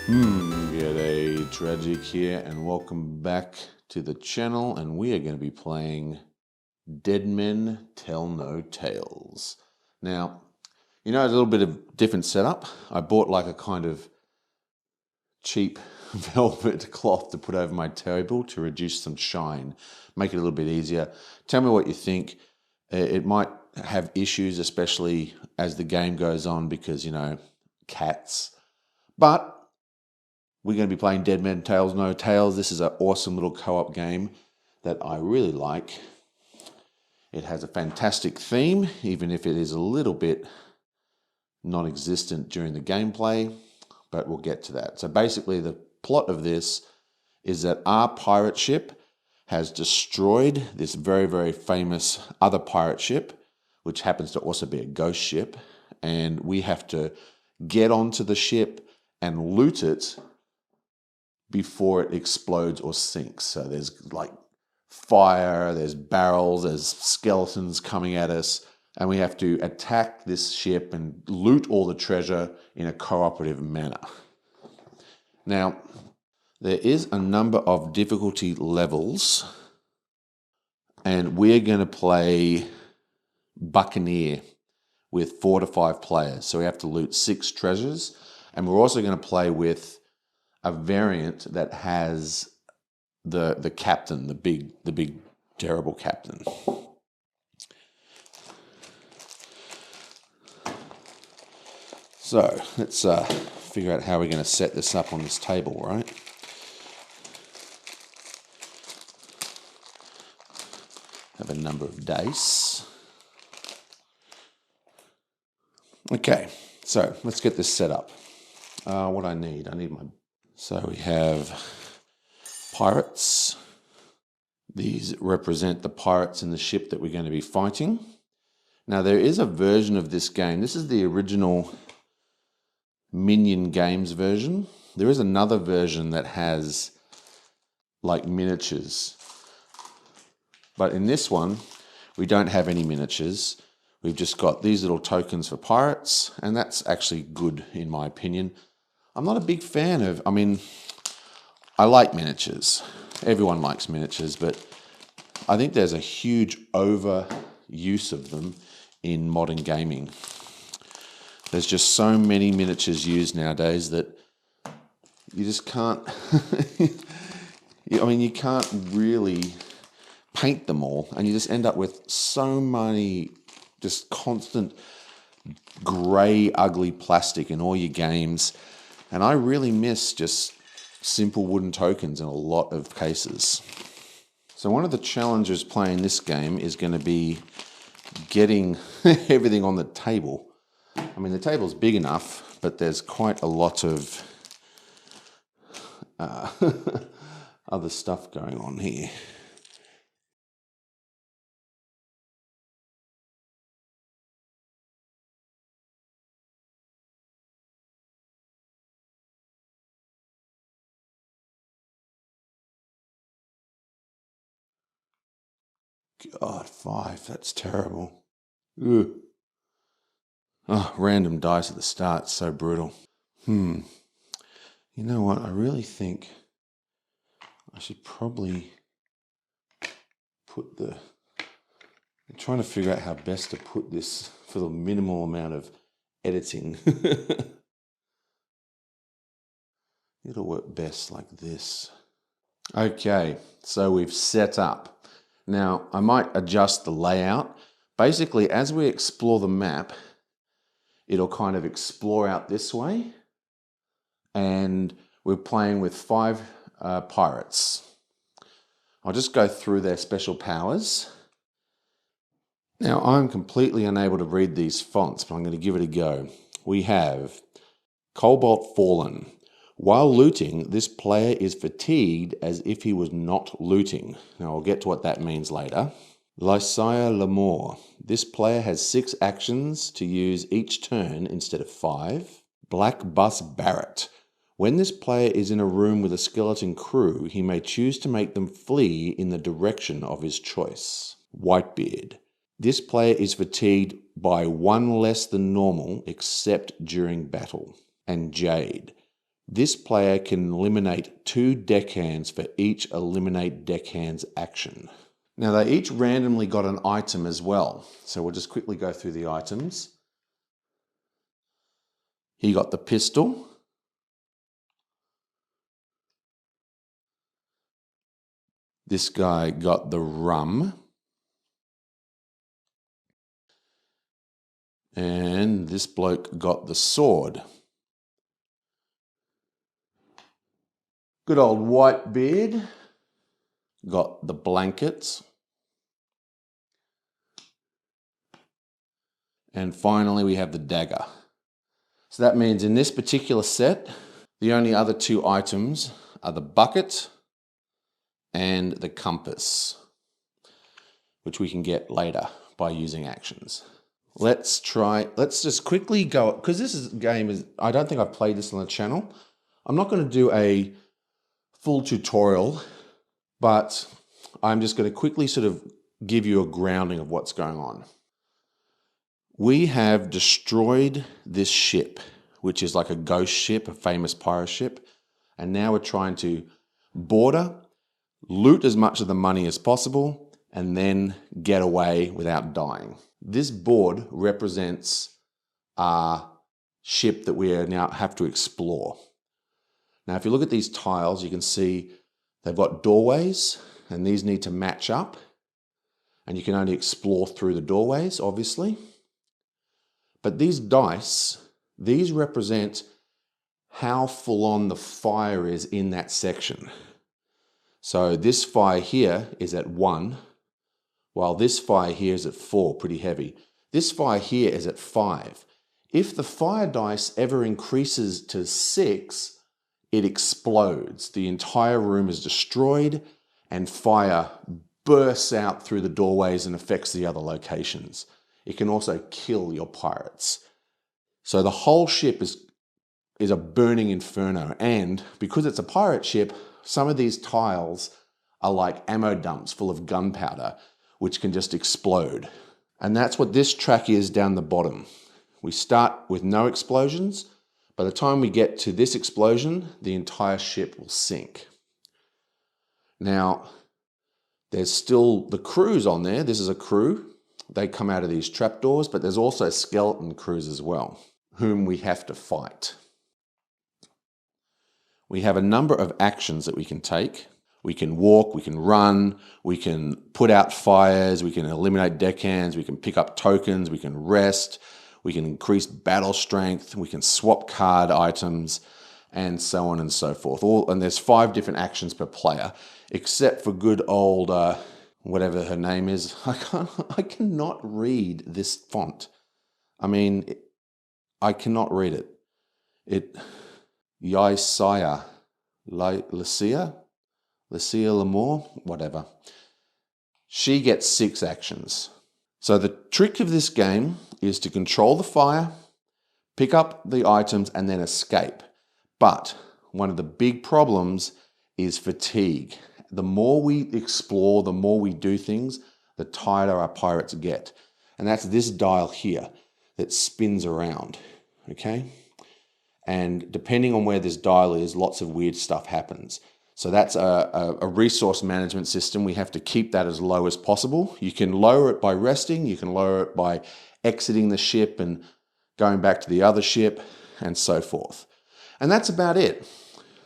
G'day, Tragic here, and welcome back to the channel. And we are going to be playing Dead Men Tell No Tales. Now, you know, a little bit of different setup. I bought like a kind of cheap velvet cloth to put over my table to reduce some shine, make it a little bit easier. Tell me what you think. It might have issues, especially as the game goes on, because, you know, cats. But we're going to be playing Dead Men Tales No Tales. This is an awesome little co-op game that I really like. It has a fantastic theme, even if it is a little bit non-existent during the gameplay, but we'll get to that. So basically the plot of this is that our pirate ship has destroyed this very, very famous other pirate ship, which happens to also be a ghost ship, and we have to get onto the ship and loot it before it explodes or sinks. So there's like fire, there's barrels, there's skeletons coming at us, and we have to attack this ship and loot all the treasure in a cooperative manner. Now, there is a number of difficulty levels, and we're going to play Buccaneer with 4 to 5 players. So we have to loot 6 treasures, and we're also going to play with a variant that has the captain, the big terrible captain. So let's figure out how we're going to set this up on this table, right? Have a number of dice. Okay, so let's get this set up. What I need my... So we have pirates. These represent the pirates in the ship that we're going to be fighting. Now there is a version of this game. This is the original Minion Games version. There is another version that has like miniatures. But in this one, we don't have any miniatures. We've just got these little tokens for pirates, and that's actually good in my opinion. I'm not a big fan of, I like miniatures. Everyone likes miniatures, but I think there's a huge overuse of them in modern gaming. There's just so many miniatures used nowadays that you just can't, you can't really paint them all, and you just end up with so many just constant grey, ugly plastic in all your games. And I really miss just simple wooden tokens in a lot of cases. So one of the challenges playing this game is going to be getting everything on the table. The table's big enough, but there's quite a lot of other stuff going on here. God, 5, that's terrible. Ugh. Oh, random dice at the start, so brutal. You know what, I really think I should probably put I'm trying to figure out how best to put this for the minimal amount of editing. It'll work best like this. Okay, so we've set up. Now, I might adjust the layout. Basically, as we explore the map, it'll kind of explore out this way. And we're playing with 5 pirates. I'll just go through their special powers. Now, I'm completely unable to read these fonts, but I'm going to give it a go. We have Cobalt Fallen. While looting, this player is fatigued as if he was not looting. Now, I'll get to what that means later. Lycia Lamore. This player has 6 actions to use each turn instead of 5. Black Bus Barrett. When this player is in a room with a skeleton crew, he may choose to make them flee in the direction of his choice. Whitebeard. This player is fatigued by 1 less than normal except during battle. And Jade. This player can eliminate 2 deckhands for each eliminate deckhands action. Now they each randomly got an item as well. So we'll just quickly go through the items. He got the pistol. This guy got the rum. And this bloke got the sword. Good old Whitebeard got the blankets. And finally we have the dagger. So that means in this particular set, the only other 2 items are the bucket and the compass, which we can get later by using actions. Let's just quickly go, because I don't think I've played this on the channel. I'm not going to do a full tutorial, but I'm just going to quickly sort of give you a grounding of what's going on. We have destroyed this ship, which is like a ghost ship, a famous pirate ship, and now we're trying to boarder, loot as much of the money as possible, and then get away without dying. This board represents our ship that we now have to explore. Now, if you look at these tiles, you can see they've got doorways, and these need to match up. And you can only explore through the doorways, obviously. But these dice, these represent how full on the fire is in that section. So this fire here is at 1, while this fire here is at 4, pretty heavy. This fire here is at 5. If the fire dice ever increases to 6, it explodes. The entire room is destroyed and fire bursts out through the doorways and affects the other locations. It can also kill your pirates. So the whole ship is a burning inferno, and because it's a pirate ship, some of these tiles are like ammo dumps full of gunpowder, which can just explode. And that's what this track is down the bottom. We start with no explosions. By the time we get to this explosion, the entire ship will sink. Now, there's still the crews on there. This is a crew. They come out of these trapdoors, but there's also skeleton crews as well, whom we have to fight. We have a number of actions that we can take. We can walk, we can run, we can put out fires, we can eliminate deckhands, we can pick up tokens, we can rest, we can increase battle strength, we can swap card items, and so on and so forth. And there's 5 different actions per player, except for good old, whatever her name is. I cannot read this font. I mean, I cannot read it. Yisaya, Lucia Lamore, whatever. She gets 6 actions. So the trick of this game is to control the fire, pick up the items, and then escape. But one of the big problems is fatigue. The more we explore, the more we do things, the tighter our pirates get. And that's this dial here that spins around, okay? And depending on where this dial is, lots of weird stuff happens. So that's a resource management system. We have to keep that as low as possible. You can lower it by resting. You can lower it by exiting the ship and going back to the other ship and so forth. And that's about it.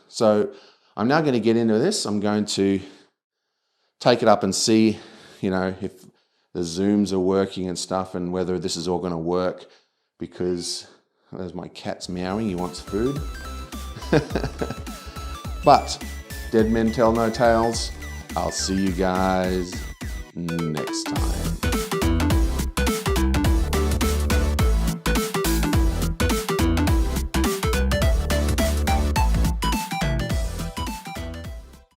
So I'm now going to get into this. I'm going to take it up and see, if the zooms are working and stuff and whether this is all going to work, because there's my cat's meowing. He wants food. But Dead Men Tell No Tales. I'll see you guys next time.